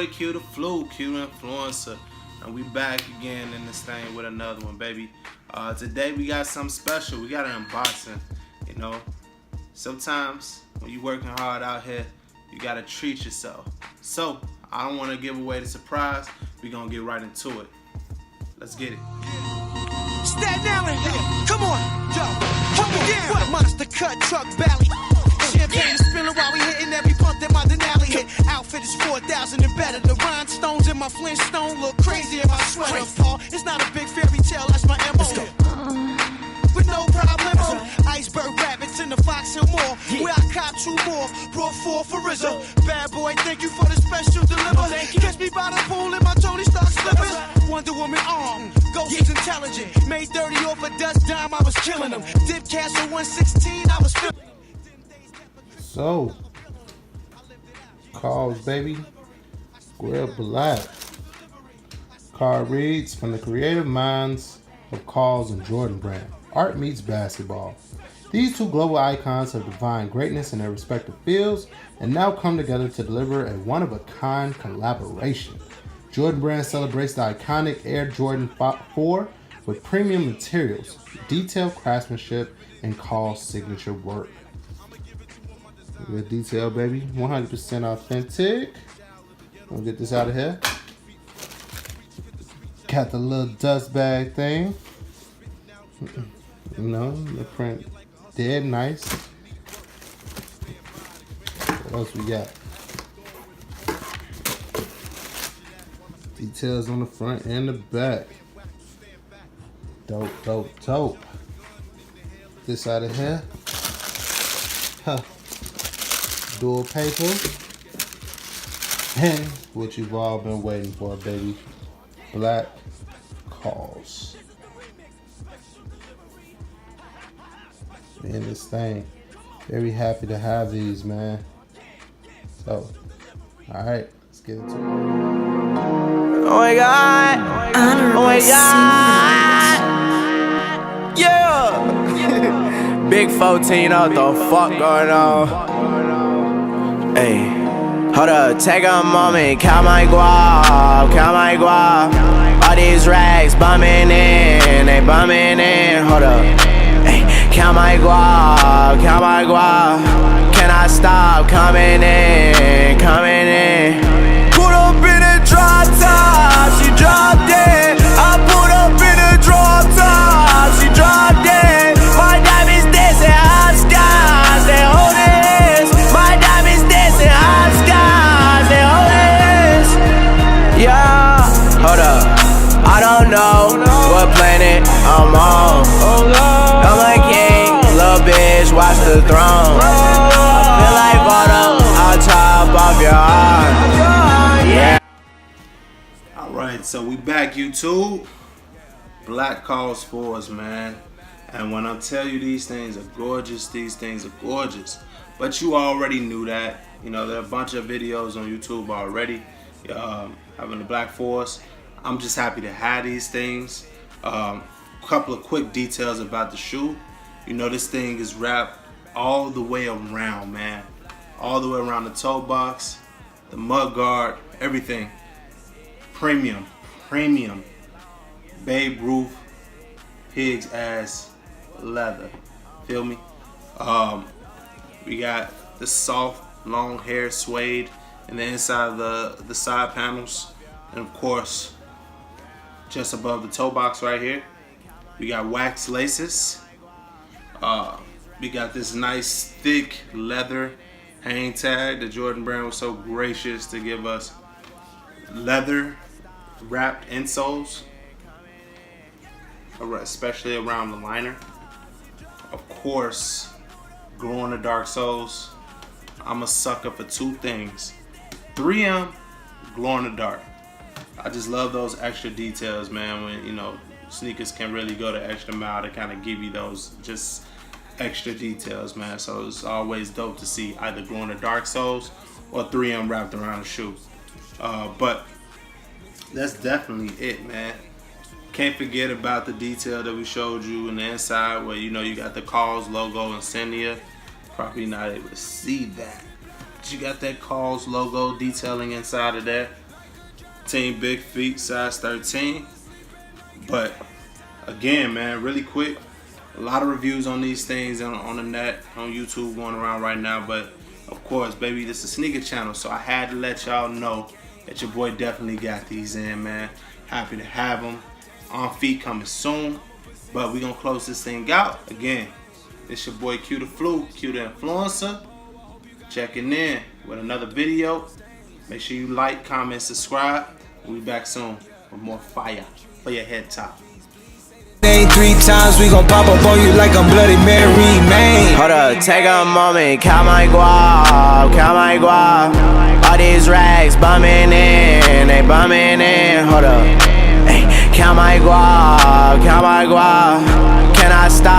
boy Q the Flu, Q the Influencer, and we back again in this thing with another one, baby. Today we got something special. We got an unboxing. You know, sometimes when you working hard out here, you gotta treat yourself. So I don't want to give away the surprise. We gonna get right into it. Let's get it. Staten Island, come on, yo, come again. What? Monster cut, truck belly. Champagne is spilling while we hitting every bump that my Denali hit. Outfit is 4,000 and better. The rhinestones in my Flintstone look crazy in my sweater. Paul, it's not a big fairy tale, that's my MO. With no problem. Iceberg rabbits in the Fox Hill Mall. Where I cop 2 more, brought 4 for Rizzo. Bad boy, thank you for the special deliver. Catch me by the pool in my Tony Stark slippers. Wonder Woman arm, Ghost is intelligent. Made 30 off a dust dime, I was killing them. Dip Castle 116, I was feeling. So, Kaws, baby, Square Black. Card reads, from the creative minds of Kaws and Jordan Brand, art meets basketball. These two global icons have defined greatness in their respective fields and now come together to deliver a one-of-a-kind collaboration. Jordan Brand celebrates the iconic Air Jordan 4 with premium materials, detailed craftsmanship, and Kaws signature work. Good detail, baby. 100% authentic. We'll get this out of here. Got the little dust bag thing. You know, the print dead nice. What else we got? Details on the front and the back. Dope, dope, dope. This out of here. Huh. Dual paper. And what you've all been waiting for, baby. Black Kaws. Man, this thing. Very happy to have these, man. So, alright, let's get into it. Oh my god! Oh my god! Yeah! Big 14, what the fuck going on? Hey, hold up, take a moment, count my guap, count my guap. All these rags bumming in, they bumming in. Hold up, hey, count my guap, count my guap. Can I stop coming in, coming in? Put up in a drop top, she dropped it. I put up in a drop top, she dropped it. My diamonds dancing high skies, they hold this. My diamonds dancing high skies, they hold this. Yeah, hold up, I don't know what planet I'm on. I'm a king, little bitch, watch the throne. I feel like bottom, I'll chop off your arm. Yeah. Alright, so we back, YouTube. Black Kaws 4s, man. And when I tell you these things are gorgeous, these things are gorgeous. But you already knew that. You know, there are a bunch of videos on YouTube already having the Black 4s. I'm just happy to have these things. Couple of quick details about the shoe. You know, this thing is wrapped all the way around, man. All the way around the toe box, the mud guard, everything. Premium, premium. Babe Ruth, pig's ass leather. Feel me? We got the soft, long hair suede in the inside of the side panels. And of course, just above the toe box right here, we got wax laces. We got this nice thick leather hang tag that Jordan Brand was so gracious to give us. Leather wrapped insoles, especially around the liner. Of course, glow in the dark soles. I'm a sucker for 2 things: 3M, glow in the dark. I just love those extra details, man. When you know sneakers can really go the extra mile to kind of give you those just extra details, man. So it's always dope to see either glow in the dark soles or 3M wrapped around the shoe. But that's definitely it, man. Can't forget about the detail that we showed you in the inside where you know you got the Kaws logo insignia. Probably not able to see that, but you got that Kaws logo detailing inside of there. Team Big Feet, size 13. But again, man, really quick, a lot of reviews on these things on the net, on YouTube going around right now. But of course, baby, this is a sneaker channel, so I had to let y'all know that your boy definitely got these in, man. Happy to have them. On feet coming soon. But we gonna close this thing out. Again, it's your boy Q the Flu, Q the Influencer, checking in with another video. Make sure you like, comment, subscribe. We'll be back soon with more fire for your head top. Name 3 times, we gon' pop up on you like I'm Bloody Mary, man. Hold up, take a moment, count my guap, count my guap. All these rags bumming in, they bumming in. Hold up, hey, count my guap, count my guap. Can I stop?